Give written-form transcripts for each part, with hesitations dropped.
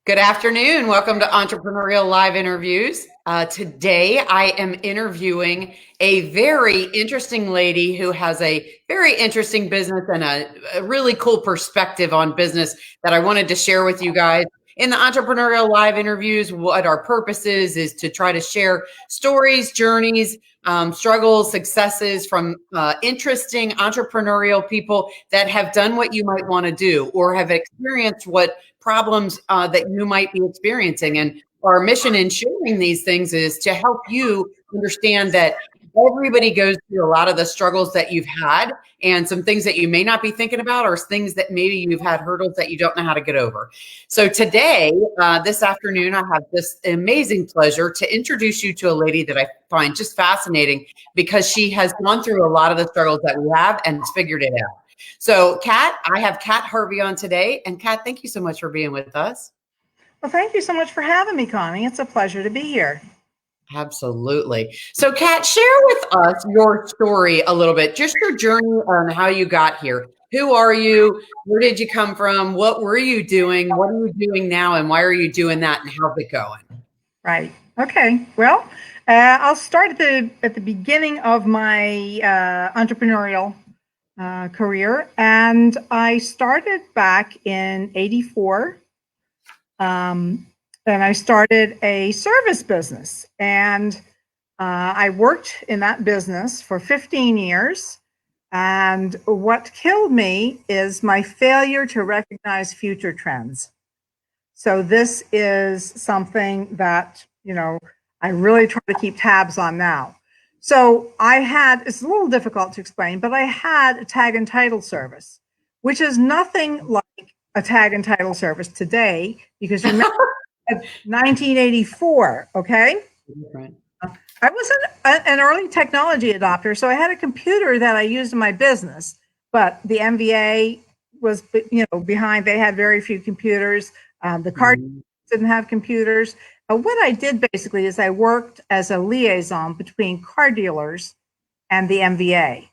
Good afternoon. Welcome to Entrepreneurial Live Interviews. Today, I am interviewing a very interesting lady who has a very interesting business and a really cool perspective on business that I wanted to share with you guys. In the Entrepreneurial Live Interviews, what our purpose is to try to share stories, journeys, struggles, successes from interesting entrepreneurial people that have done what you might want to do or have experienced what problems that you might be experiencing. And our mission in sharing these things is to help you understand that everybody goes through a lot of the struggles that you've had and some things that you may not be thinking about or things that maybe you've had hurdles that you don't know how to get over. So today, this afternoon, I have this amazing pleasure to introduce you to a lady that I find just fascinating because she has gone through a lot of the struggles that we have and figured it out. So, I have Kat Harvey on today. And Kat, thank you so much for being with us. Well, thank you so much for having me, Connie. It's a pleasure to be here. Absolutely. So, Kat, share with us your story a little bit, just your journey on how you got here. Who are you? Where did you come from? What were you doing? What are you doing now? And why are you doing that? And how's it going? Right. Okay. Well, I'll start at the beginning of my entrepreneurial career, and I started back in '84. And I started a service business, and I worked in that business for 15 years. And what killed me is my failure to recognize future trends. So this is something that, I really try to keep tabs on now. So it's a little difficult to explain, but I had a tag and title service, which is nothing like a tag and title service today, because remember 1984, okay? Right. I was an early technology adopter, so I had a computer that I used in my business, but the MVA was, behind. They had very few computers. The car didn't have computers. What I did basically is I worked as a liaison between car dealers and the MVA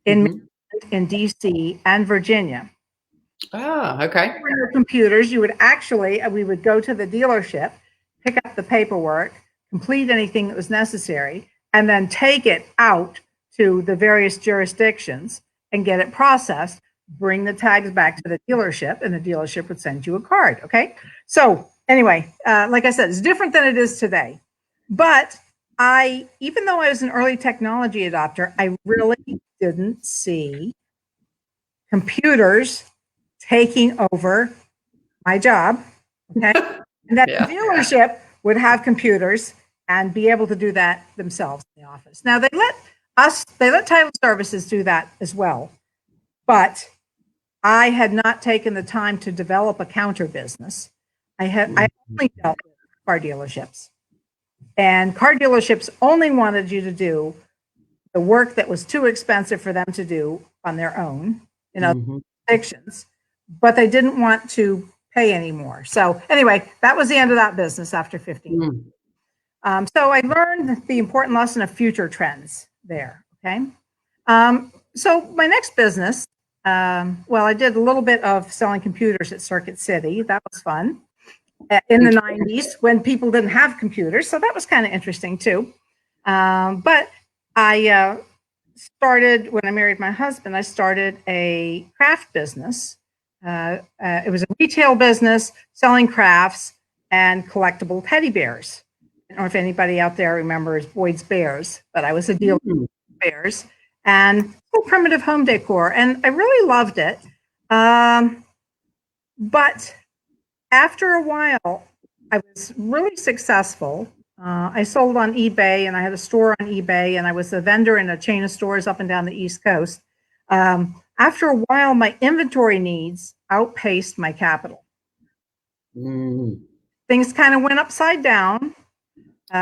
in DC and Virginia. Oh, okay. Computers, we would go to the dealership, pick up the paperwork, complete anything that was necessary, and then take it out to the various jurisdictions and get it processed, bring the tags back to the dealership, and the dealership would send you a card. Okay. So anyway, like I said, it's different than it is today. But even though I was an early technology adopter, I really didn't see computers taking over my job, okay? And that the dealership would have computers and be able to do that themselves in the office. Now they let title services do that as well, but I had not taken the time to develop a counter business. I only dealt with car dealerships, and car dealerships only wanted you to do the work that was too expensive for them to do on their own in other jurisdictions, but they didn't want to pay anymore. So anyway, that was the end of that business after 15 years. So I learned the important lesson of future trends there. Okay. So my next business, I did a little bit of selling computers at Circuit City. That was fun in the 90s when people didn't have computers. So that was kind of interesting too. But I started, when I married my husband, I started a craft business. It was a retail business selling crafts and collectible teddy bears. I don't know if anybody out there remembers Boyd's Bears, but I was a dealer in bears and primitive home decor, and I really loved it. But after a while, I was really successful. I sold on eBay, and I had a store on eBay, and I was a vendor in a chain of stores up and down the East Coast. After a while, my inventory needs outpaced my capital. Things kind of went upside down.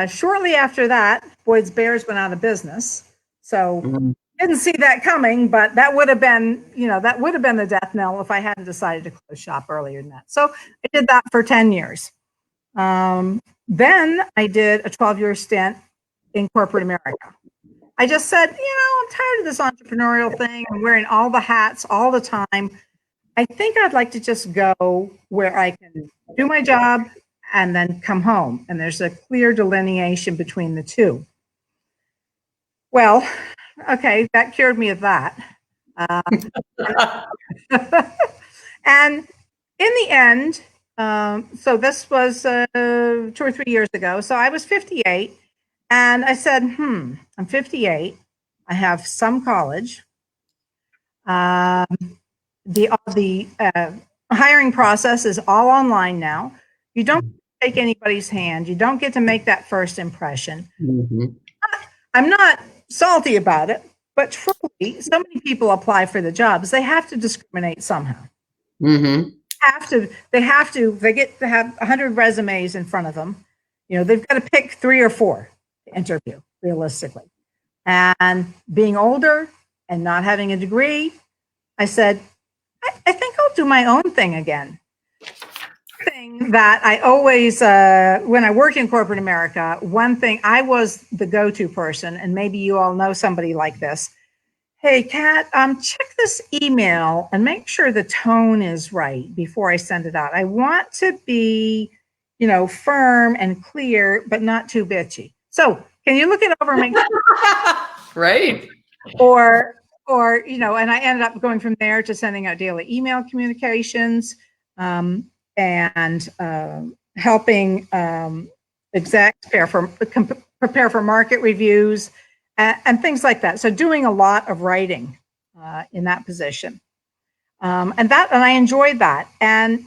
Shortly after that, Boyd's Bears went out of business. So didn't see that coming, but that would have been, the death knell if I hadn't decided to close shop earlier than that. So I did that for 10 years. Then I did a 12-year stint in corporate America. I just said, I'm tired of this entrepreneurial thing. I'm wearing all the hats all the time. I think I'd like to just go where I can do my job, and then come home. And there's a clear delineation between the two. Well, okay, that cured me of that. And in the end, so this was 2 or 3 years ago. So I was 58, and I said, I'm 58. I have some college. The hiring process is all online now. You don't take anybody's hand. You don't get to make that first impression. Mm-hmm. I'm not salty about it, but truly, so many people apply for the jobs. They have to discriminate somehow. Mm-hmm. They get to have 100 resumes in front of them. They've got to pick 3 or 4 to interview realistically. And being older and not having a degree, I said, I think I'll do my own thing again. Thing that I always, when I worked in corporate America, one thing, I was the go-to person, and maybe you all know somebody like this. Hey, Kat, check this email and make sure the tone is right before I send it out. I want to be, firm and clear, but not too bitchy. So can you look it over and make sure? Right. Or, and I ended up going from there to sending out daily email communications, and helping execs prepare for market reviews, and things like that. So doing a lot of writing in that position, and I enjoyed that. And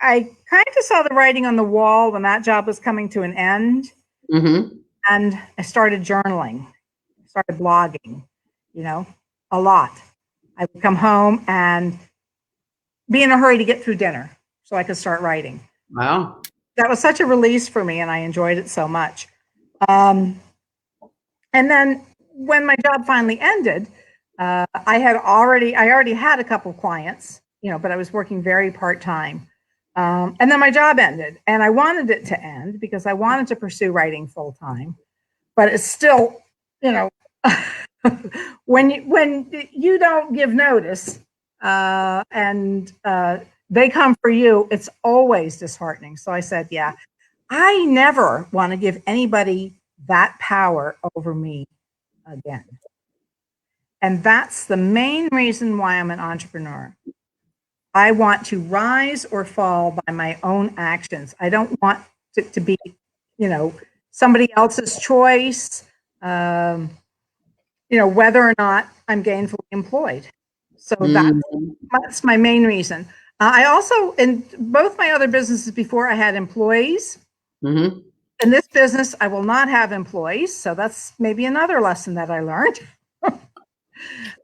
I kind of saw the writing on the wall when that job was coming to an end, Mm-hmm. and I started journaling, started blogging, a lot. I would come home and be in a hurry to get through dinner so I could start writing. Wow. That was such a release for me, and I enjoyed it so much. And then when my job finally ended, I already had a couple of clients, but I was working very part-time. And then my job ended, and I wanted it to end because I wanted to pursue writing full-time. But it's still, when you don't give notice, and they come for you, it's always disheartening. So I said, yeah, I never want to give anybody that power over me again. And that's the main reason why I'm an entrepreneur. I want to rise or fall by my own actions. I don't want it to be, somebody else's choice, whether or not I'm gainfully employed. So that's my main reason. I also, in both my other businesses before, I had employees. Mm-hmm. In this business, I will not have employees. So that's maybe another lesson that I learned.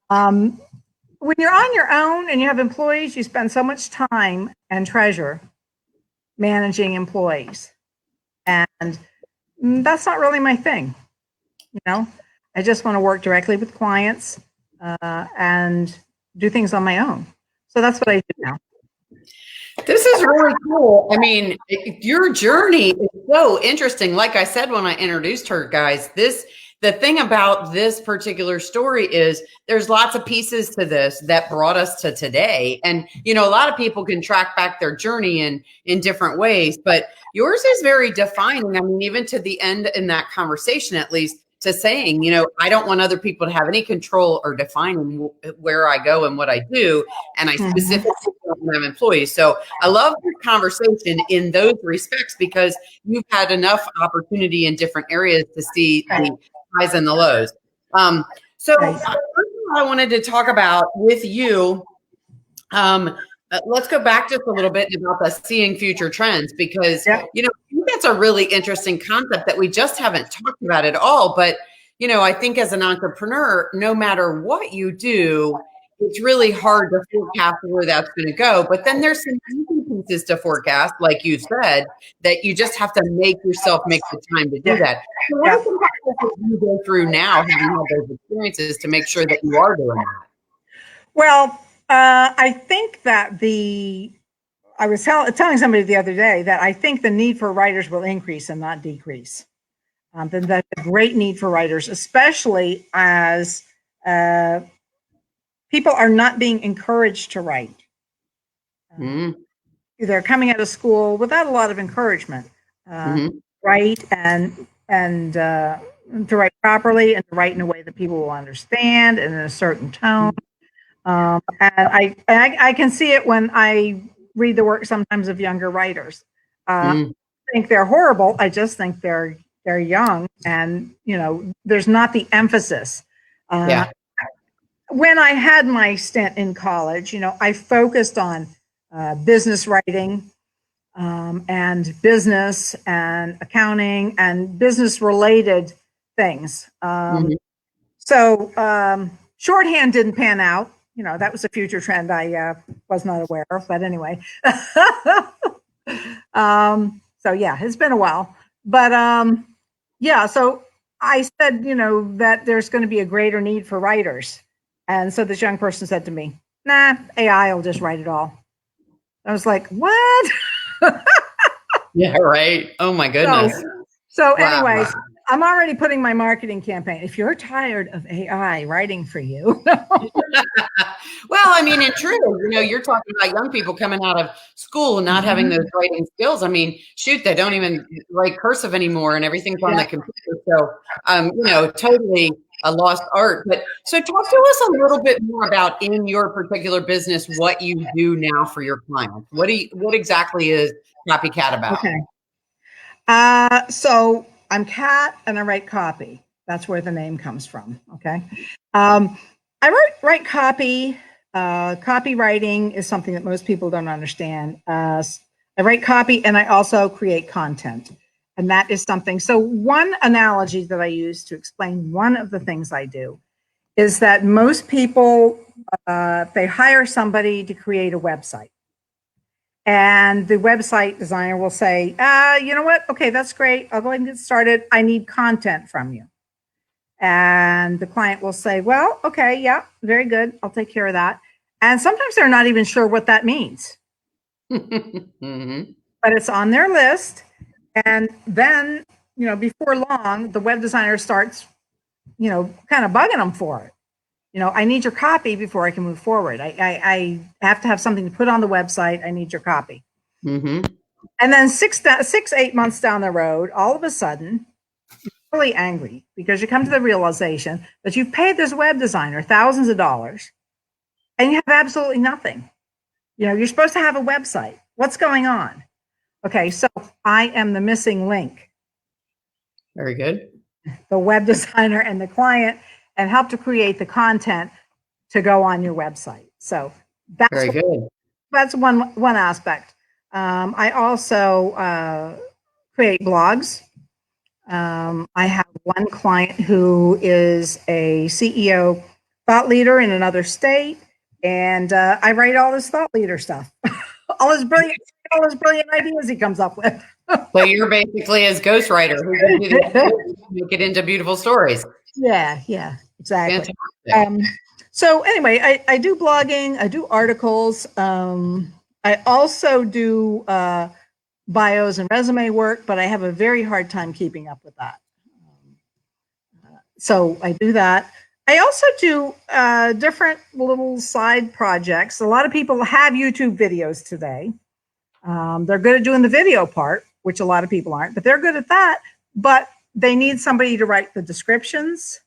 When you're on your own and you have employees, you spend so much time and treasure managing employees. And that's not really my thing. I just want to work directly with clients and do things on my own. So that's what I do now. This is really cool. I mean, your journey is so interesting. Like I said when I introduced her, guys, the thing about this particular story is there's lots of pieces to this that brought us to today. And, a lot of people can track back their journey in different ways, but yours is very defining. I mean, even to the end in that conversation, at least, to saying, I don't want other people to have any control or defining where I go and what I do. And I specifically don't have employees. So I love this conversation in those respects because you've had enough opportunity in different areas to see the highs and the lows. So first of all, I wanted to talk about with you, let's go back just a little bit about the seeing future trends, because, I think that's a really interesting concept that we just haven't talked about at all. But, I think as an entrepreneur, no matter what you do, it's really hard to forecast where that's going to go. But then there's some easy pieces to forecast, like you said, that you just have to make the time to do that. So what are some processes you go through now, having had those experiences, to make sure that you are doing that? Well, I think that I was telling somebody the other day that I think the need for writers will increase and not decrease. That's a great need for writers, especially as people are not being encouraged to write. They're coming out of school without a lot of encouragement. write and to write properly and to write in a way that people will understand and in a certain tone. And I can see it when I read the work sometimes of younger writers. I think they're horrible. I just think they're young, and there's not the emphasis. When I had my stint in college, I focused on business writing and business and accounting and business related things. So shorthand didn't pan out. That was a future trend I was not aware of. But anyway, so yeah, it's been a while. But yeah, so I said, that there's going to be a greater need for writers. And so this young person said to me, nah, AI will just write it all. I was like, what? Yeah, right. Oh my goodness. So anyways, I'm already putting my marketing campaign. If you're tired of AI writing for you. Well, I mean, in truth, you're talking about young people coming out of school and not having those writing skills. I mean, shoot, they don't even write cursive anymore and everything's on the computer. So, totally a lost art. But so talk to us a little bit more about in your particular business, what you do now for your clients. What exactly is Copycat about? Okay. So I'm Cat and I write copy. That's where the name comes from. Okay. I write copy. Copywriting is something that most people don't understand. I write copy and I also create content. And that is something. So one analogy that I use to explain one of the things I do is that most people, they hire somebody to create a website. And the website designer will say, you know what? Okay, that's great. I'll go ahead and get started. I need content from you. And the client will say, well, okay, yeah, very good. I'll take care of that. And sometimes they're not even sure what that means. But it's on their list. And then, before long, the web designer starts, kind of bugging them for it. I need your copy before I can move forward. I have to have something to put on the website. I need your copy. And then 8 months down the road, all of a sudden, you're really angry because you come to the realization that you've paid this web designer thousands of dollars and you have absolutely nothing. You're supposed to have a website. What's going on? Okay, so I am the missing link. Very good. The web designer and the client, and help to create the content to go on your website. So that's very good. That's one aspect. I also create blogs. I have one client who is a CEO thought leader in another state, and I write all this thought leader stuff. all his brilliant ideas he comes up with. So you're basically his ghostwriter who can make it into beautiful stories. Yeah, exactly. So anyway, I do blogging, I do articles. I also do bios and resume work, but I have a very hard time keeping up with that. So I do that. I also do different little side projects. A lot of people have YouTube videos today. They're good at doing the video part, which a lot of people aren't, but they're good at that. But they need somebody to write the descriptions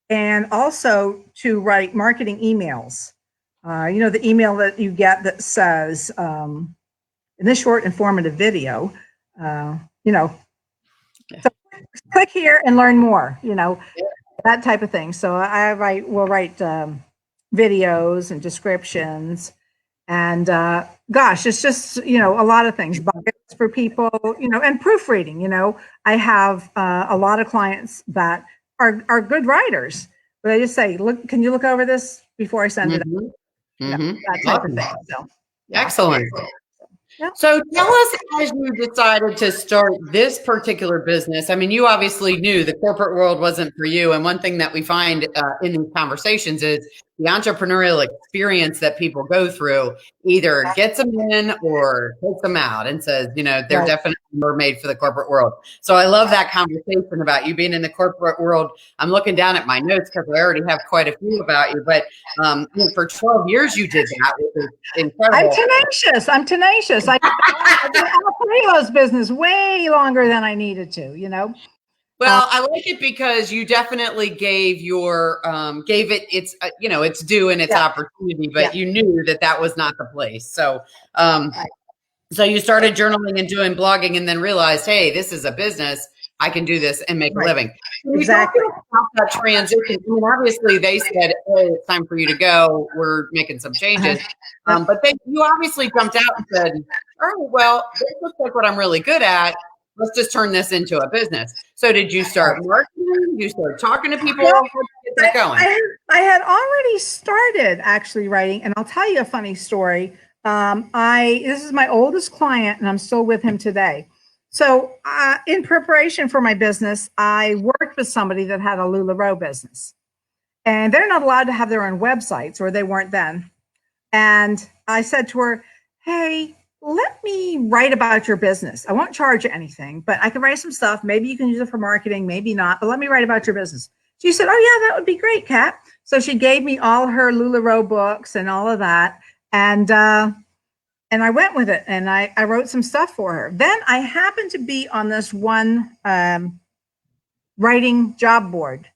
and also to write marketing emails. The email that you get that says, in this short informative video, so click here and learn more, that type of thing. So will write videos and descriptions. And gosh, it's just, a lot of things, buckets for people, and proofreading. I have a lot of clients that are good writers, but I just say, look, can you look over this before I send it out? That type of thing. So, yeah. Excellent. So tell us, as you decided to start this particular business, I mean, you obviously knew the corporate world wasn't for you. And one thing that we find in these conversations is, the entrepreneurial experience that people go through either gets them in or takes them out and says, they're definitely made for the corporate world. So I love that conversation about you being in the corporate world. I'm looking down at my notes because I already have quite a few about you, but for 12 years you did that, which is incredible. I'm tenacious. I did all three of those business way longer than I needed to, Well, I like it because you definitely gave it its its due and its opportunity, but you knew that was not the place. So so you started journaling and doing blogging, and then realized, hey, this is a business. I can do this and make a living. Exactly. About that transition. I mean, obviously, they said, "Hey, it's time for you to go. We're making some changes." But you obviously jumped out and said, "All right, well, this looks like what I'm really good at. Let's just turn this into a business." So did you start marketing? You start talking to people? How did you get that going? I had already started actually writing, and I'll tell you a funny story. This is my oldest client, and I'm still with him today. So in preparation for my business, I worked with somebody that had a LuLaRoe business, and they're not allowed to have their own websites, or they weren't then. And I said to her, hey, let me write about your business. I won't charge you anything, but I can write some stuff. Maybe you can use it for marketing, maybe not, but let me write about your business. She said, oh yeah, that would be great, Kat. So she gave me all her LuLaRoe books and all of that. And I went with it, and I wrote some stuff for her. Then I happened to be on this one writing job board.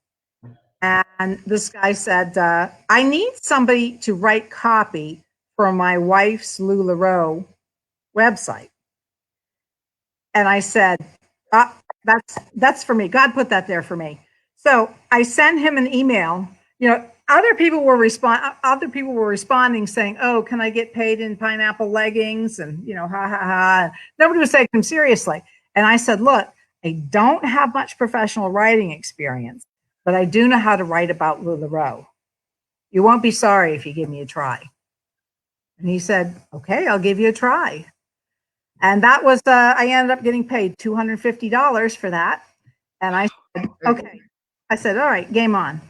And this guy said, I need somebody to write copy for my wife's LuLaRoe website. And I said, that's for me. God put that there for me. So I sent him an email. Other people were responding saying, oh, can I get paid in pineapple leggings? And, ha, ha, ha. Nobody was taking him seriously. And I said, look, I don't have much professional writing experience, but I do know how to write about LuLaRoe. You won't be sorry if you give me a try. And he said, okay, I'll give you a try. And that was, I ended up getting paid $250 for that. And I said, okay. I said, all right, game on.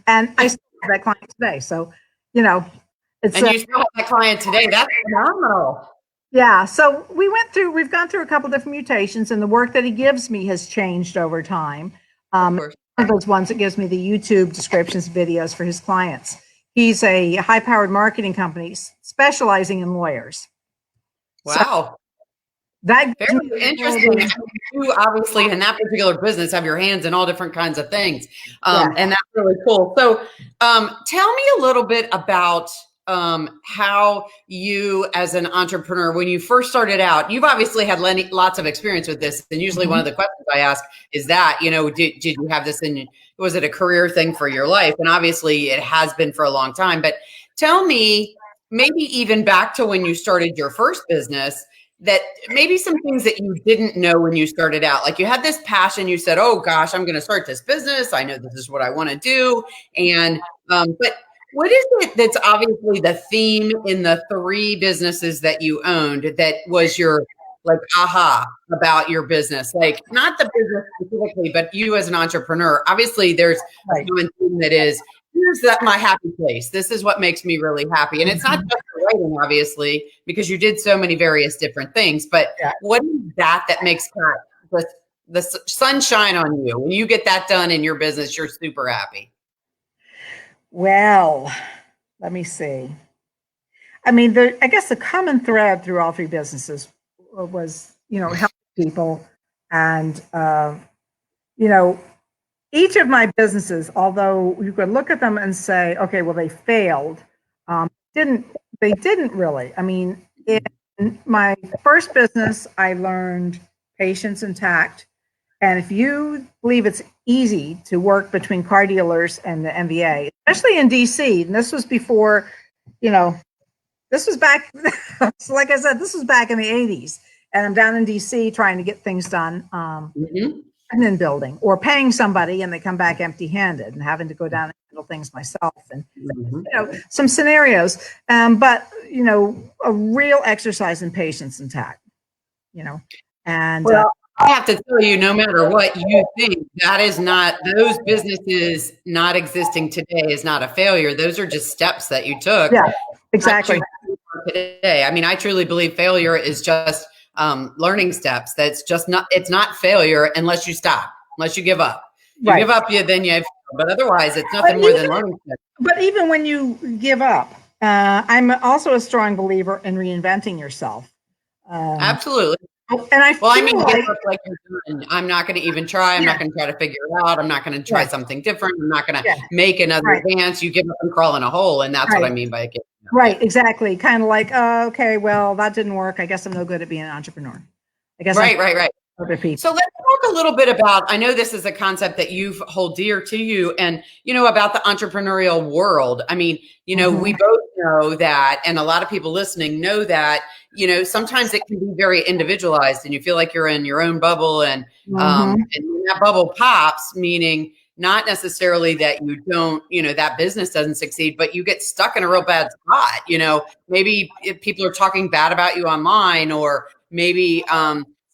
And I still have that client today. So, it's. And you still have that client today. That's phenomenal. Yeah. So we've gone through a couple different mutations, and the work that he gives me has changed over time. One of those ones that gives me the YouTube descriptions, videos for his clients. He's a high-powered marketing company specializing in lawyers. Wow. So that very interesting. You obviously in that particular business have your hands in all different kinds of things. And that's really cool. So tell me a little bit about how you as an entrepreneur, when you first started out, you've obviously had lots of experience with this. And usually one of the questions I ask is that, did you have this was it a career thing for your life? And obviously it has been for a long time, but tell me maybe even back to when you started your first business, that maybe some things that you didn't know when you started out, like you had this passion, you said, oh gosh, I'm going to start this business. I know this is what I want to do. And, but what is it that's obviously the theme in the 3 businesses that you owned that was your like aha about your business? Like not the business specifically, but you as an entrepreneur. Obviously there's a common theme that is, here's my happy place. This is what makes me really happy. And it's not just the writing, obviously, because you did so many various different things. But what is that makes the sunshine on you? When you get that done in your business, you're super happy. Well, let me see. I mean, I guess the common thread through all 3 businesses was, helping people. And, each of my businesses, although you could look at them and say, okay, well, they failed. They didn't really. I mean, in my first business, I learned patience and tact. And if you believe it's easy to work between car dealers and the MBA, especially in DC, and this was before, this was back, so like I said, this was back in the 80s. And I'm down in DC trying to get things done. Admin building or paying somebody and they come back empty handed and having to go down and handle things myself and some scenarios, but a real exercise in patience and tact, and I have to tell you, no matter what you think, that is not, those businesses not existing today is not a failure. Those are just steps that you took. Yeah, exactly. Today. I mean, I truly believe failure is just learning steps. That's just not, it's not failure unless you stop, unless you give up. You give up, then you have, but otherwise it's nothing more than learning steps. But even when you give up, I'm also a strong believer in reinventing yourself. Absolutely. And I like I'm not going to even try. I'm not going to try to figure it out. I'm not going to try something different. I'm not going to make another advance. You give up and crawl in a hole. And that's what I mean by giving up. Right, exactly. Kind of like, okay, well, that didn't work. I guess I'm no good at being an entrepreneur. I guess right. So let's talk a little bit about, I know this is a concept that you hold dear to you and, about the entrepreneurial world. I mean, we both know that, and a lot of people listening know that, sometimes it can be very individualized and you feel like you're in your own bubble and when that bubble pops, meaning not necessarily that you don't, that business doesn't succeed, but you get stuck in a real bad spot. Maybe if people are talking bad about you online, or maybe,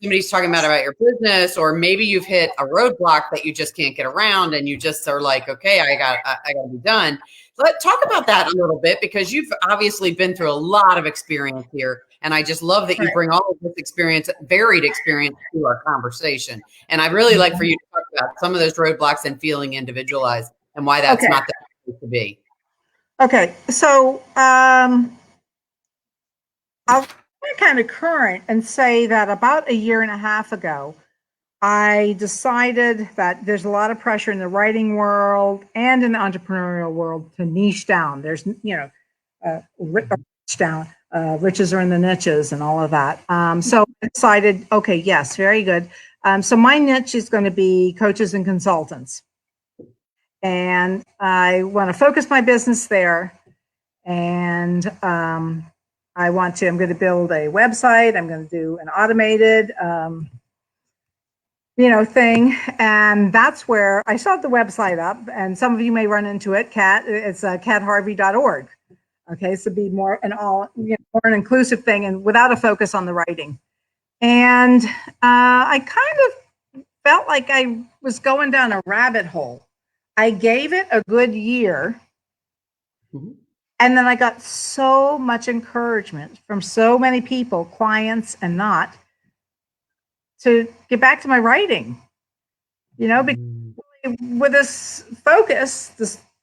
somebody's talking about your business, or maybe you've hit a roadblock that you just can't get around and you just are like, okay, I got to be done. Let's talk about that a little bit, because you've obviously been through a lot of experience here. And I just love that you bring all of this experience, varied experience, to our conversation. And I'd really like for you to talk about some of those roadblocks and feeling individualized and why that's not the place to be. Okay. So I'll be kind of current and say that about a year and a half ago, I decided that there's a lot of pressure in the writing world and in the entrepreneurial world to niche down. There's, rich down. Riches are in the niches and all of that. So I decided, okay, yes, very good. So my niche is going to be coaches and consultants. And I want to focus my business there. And I'm going to build a website. I'm going to do an automated, thing. And that's where I set the website up. And some of you may run into it, it's catharvey.org. Okay, so be more more an inclusive thing and without a focus on the writing. And I kind of felt like I was going down a rabbit hole. I gave it a good year. And then I got so much encouragement from so many people, clients and not, to get back to my writing. Because with this focus,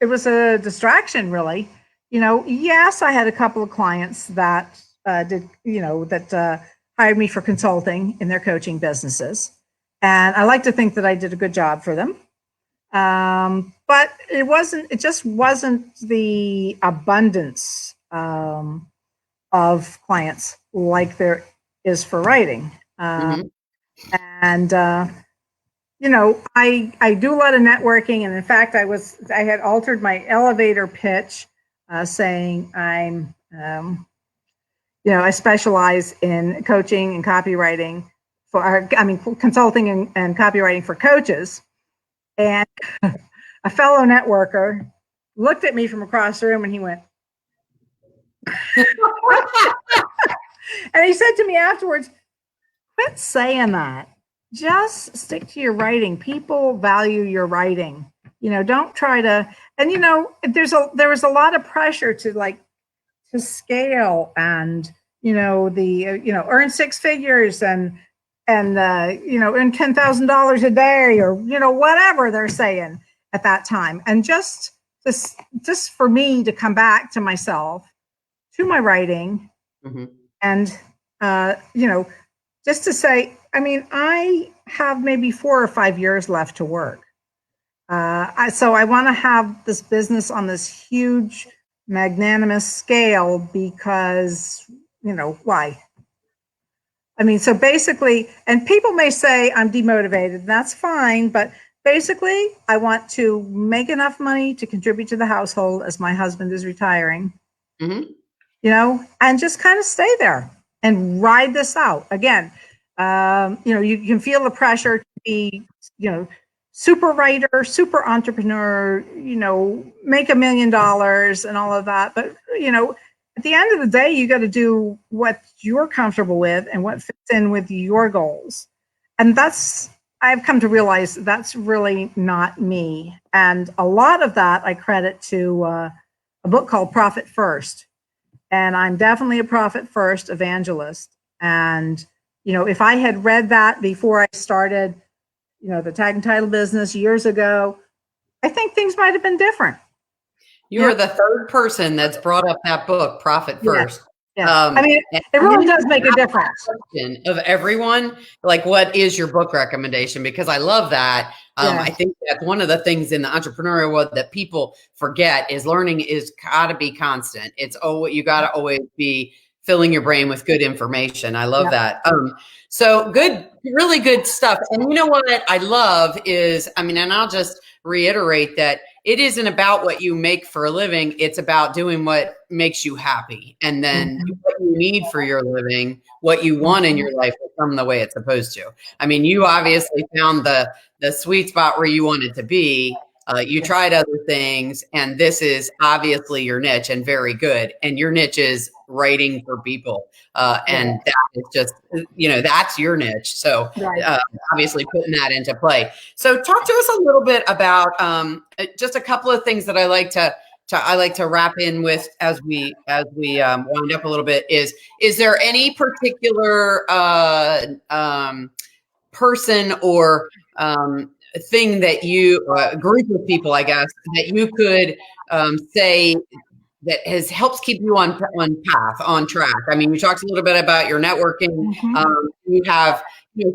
it was a distraction, really. Yes, I had a couple of clients that hired me for consulting in their coaching businesses. And I like to think that I did a good job for them. But it just wasn't the abundance of clients like there is for writing. And, I do a lot of networking. And in fact, I had altered my elevator pitch saying I specialize in coaching and copywriting consulting and copywriting for coaches. And a fellow networker looked at me from across the room and he went, and he said to me afterwards, quit saying that. Just stick to your writing. People value your writing. Don't try to, and there was a lot of pressure to scale and, earn six figures and earn $10,000 a day, or, whatever they're saying at that time. And just for me to come back to myself, to my writing, and, just to say, I have maybe 4 or 5 years left to work. So I want to have this business on this huge, magnanimous scale because, why? So basically, and people may say I'm demotivated, that's fine, but basically I want to make enough money to contribute to the household as my husband is retiring, and just kind of stay there and ride this out. Again, you can feel the pressure to be, super writer, super entrepreneur, make $1 million and all of that. But, at the end of the day, you got to do what you're comfortable with and what fits in with your goals. And I've come to realize that's really not me. And a lot of that I credit to a book called Profit First. And I'm definitely a profit first evangelist. And, if I had read that before I started, the tag and title business years ago, I think things might have been different. You are the third person that's brought up that book, Profit First. Yeah. I mean, it really does make a difference. Of everyone, like, what is your book recommendation? Because I love that. I think that's one of the things in the entrepreneurial world that people forget is learning is got to be constant. It's you got to always be filling your brain with good information. I love that. So good, really good stuff. And you know what I love is, and I'll just reiterate that it isn't about what you make for a living. It's about doing what makes you happy. And then what you need for your living, what you want in your life will come the way it's supposed to. You obviously found the sweet spot where you wanted to be. You tried other things, and this is obviously your niche and very good. And your niche is writing for people. And that is just, that's your niche. So obviously putting that into play. So talk to us a little bit about just a couple of things that I like to wrap in with as we wind up a little bit. Is there any particular person or thing that a group of people, I guess, that you could say that helps keep you on track? You talked a little bit about your networking. You have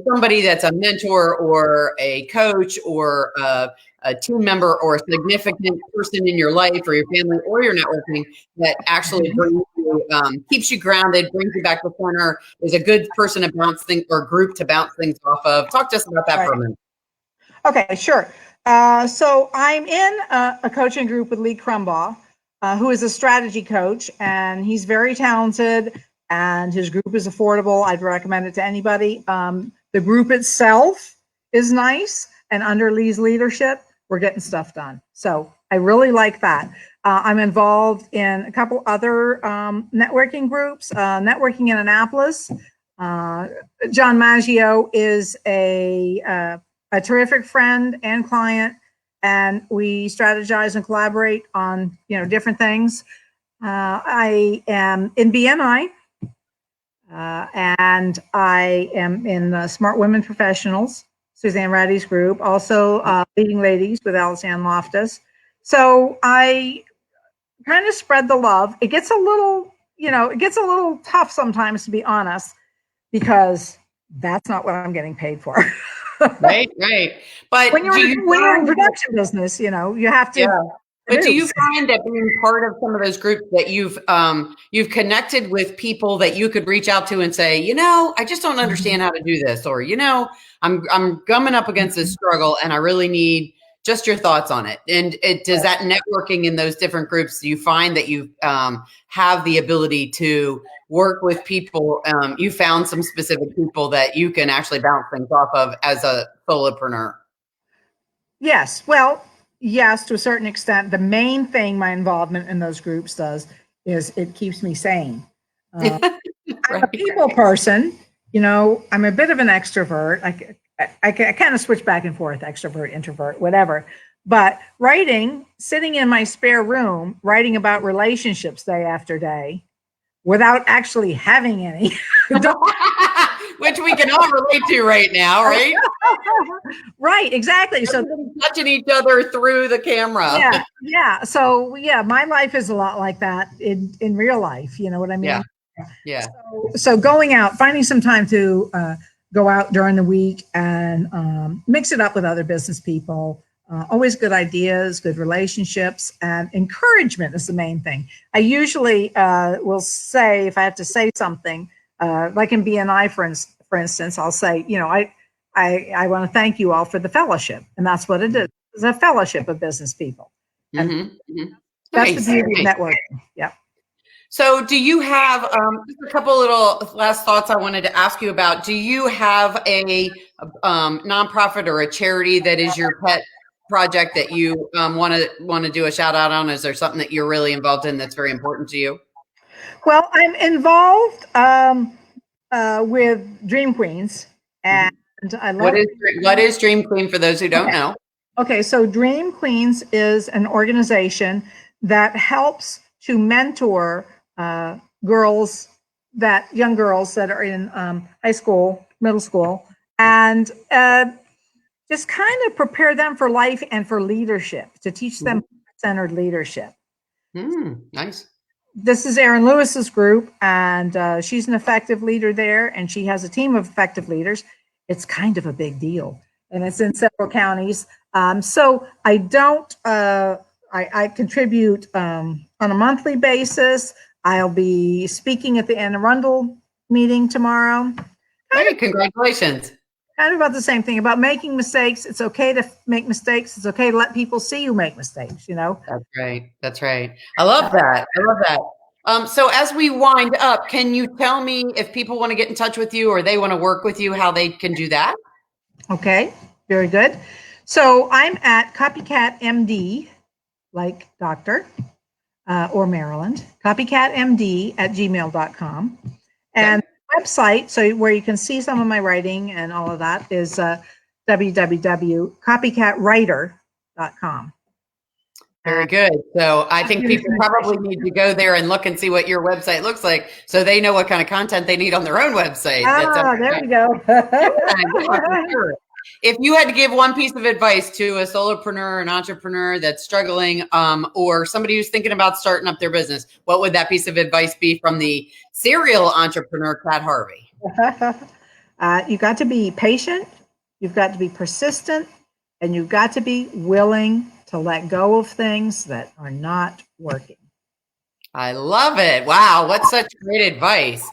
somebody that's a mentor or a coach or a team member or a significant person in your life or your family or your networking that actually brings you, keeps you grounded, brings you back to the corner, is a good person to bounce things or group to bounce things off of. Talk to us about that for a minute. Okay, sure. So I'm in a coaching group with Lee Crumbaugh, who is a strategy coach, and he's very talented, and his group is affordable. I'd recommend it to anybody. The group itself is nice, and under Lee's leadership, we're getting stuff done. So I really like that. I'm involved in a couple other networking groups, Networking in Annapolis. John Maggio is a terrific friend and client, and we strategize and collaborate on different things. I am in BNI, and I am in Smart Women Professionals, Suzanne Ratty's group, also Leading Ladies with Alice-Ann Loftus. So I kind of spread the love. It gets a little tough sometimes, to be honest, because that's not what I'm getting paid for. Right. But when you're in production business, you have to. Yeah. But do you find that being part of some of those groups that you've connected with people that you could reach out to and say, I just don't understand how to do this, or I'm gumming up against this struggle and I really need just your thoughts on it. And does that networking in those different groups, do you find that you have the ability to work with people? You found some specific people that you can actually bounce things off of as a solopreneur? Yes. Well, yes, to a certain extent. The main thing my involvement in those groups does is it keeps me sane. I'm a people person. I'm a bit of an extrovert. I kind of switch back and forth, extrovert, introvert, whatever. But sitting in my spare room, writing about relationships day after day, without actually having any. Which we can all relate to right now, right? Right, exactly. So touching each other through the camera. Yeah. So my life is a lot like that in real life. You know what I mean? Yeah. So going out, finding some time to go out during the week and mix it up with other business people. Always good ideas, good relationships, and encouragement is the main thing. I usually will say, if I have to say something, like in BNI, for instance, I'll say, I want to thank you all for the fellowship. And that's what it is. It's a fellowship of business people. And that's the beauty of networking. Yeah. So do you have just a couple little last thoughts I wanted to ask you about? Do you have a nonprofit or a charity that is your pet project that you want to do a shout out on? Is there something that you're really involved in that's very important to you? Well, I'm involved with Dream Queens, and And I love what is Dream Queen for those who don't know? Okay, so Dream Queens is an organization that helps to mentor girls, young girls that are in high school, middle school, and just kind of prepare them for life and for leadership, to teach them centered leadership. Nice. This is Erin Lewis's group, and she's an effective leader there, and she has a team of effective leaders. It's kind of a big deal, and it's in several counties. So I don't, I contribute on a monthly basis. I'll be speaking at the Anne Arundel meeting tomorrow. Hey, congratulations. Kind of about the same thing about making mistakes. It's okay to make mistakes. It's okay to let people see you make mistakes, you know? That's right. That's right. I love that. I love that. So as we wind up, can you tell me if people want to get in touch with you or they want to work with you, how they can do that? Okay, very good. So I'm at Copycat MD, like doctor, or Maryland, copycatmd@gmail.com. And website, so where you can see some of my writing and all of that, is www.copycatwriter.com. Very good. So I think people probably need to go there and look and see what your website looks like so they know what kind of content they need on their own website. There we go. Sure. If you had to give one piece of advice to a solopreneur, an entrepreneur that's struggling, or somebody who's thinking about starting up their business, what would that piece of advice be from the serial entrepreneur, Kat Harvey? You got to be patient, you've got to be persistent, and you've got to be willing to let go of things that are not working. I love it. Wow, what's such great advice.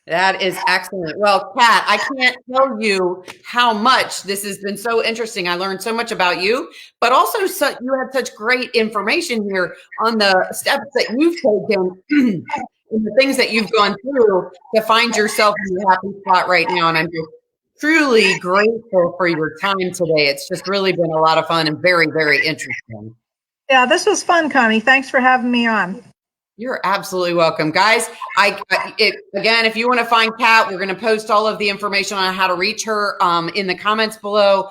That is excellent. Well, Kat, I can't tell you how much this has been so interesting. I learned so much about you, but also you had such great information here on the steps that you've taken and the things that you've gone through to find yourself in a happy spot right now. And I'm just truly grateful for your time today. It's just really been a lot of fun and very, very interesting. Yeah, this was fun, Connie. Thanks for having me on. You're absolutely welcome, guys. Again, if you want to find Kat, we're going to post all of the information on how to reach her in the comments below.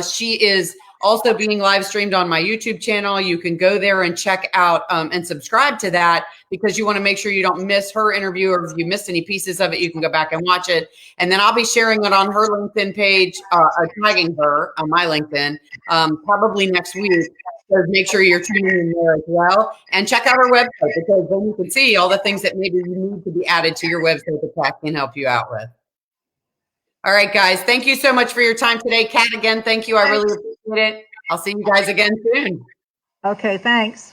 She is also being live streamed on my YouTube channel. You can go there and check out and subscribe to that because you want to make sure you don't miss her interview, or if you missed any pieces of it, you can go back and watch it. And then I'll be sharing it on her LinkedIn page, tagging her on my LinkedIn probably next week. So make sure you're tuning in there as well, and check out our website because then you can see all the things that maybe you need to be added to your website that Kat can help you out with. All right, guys. Thank you so much for your time today. Kat, again, thank you. I really appreciate it. I'll see you guys again soon. Okay, thanks.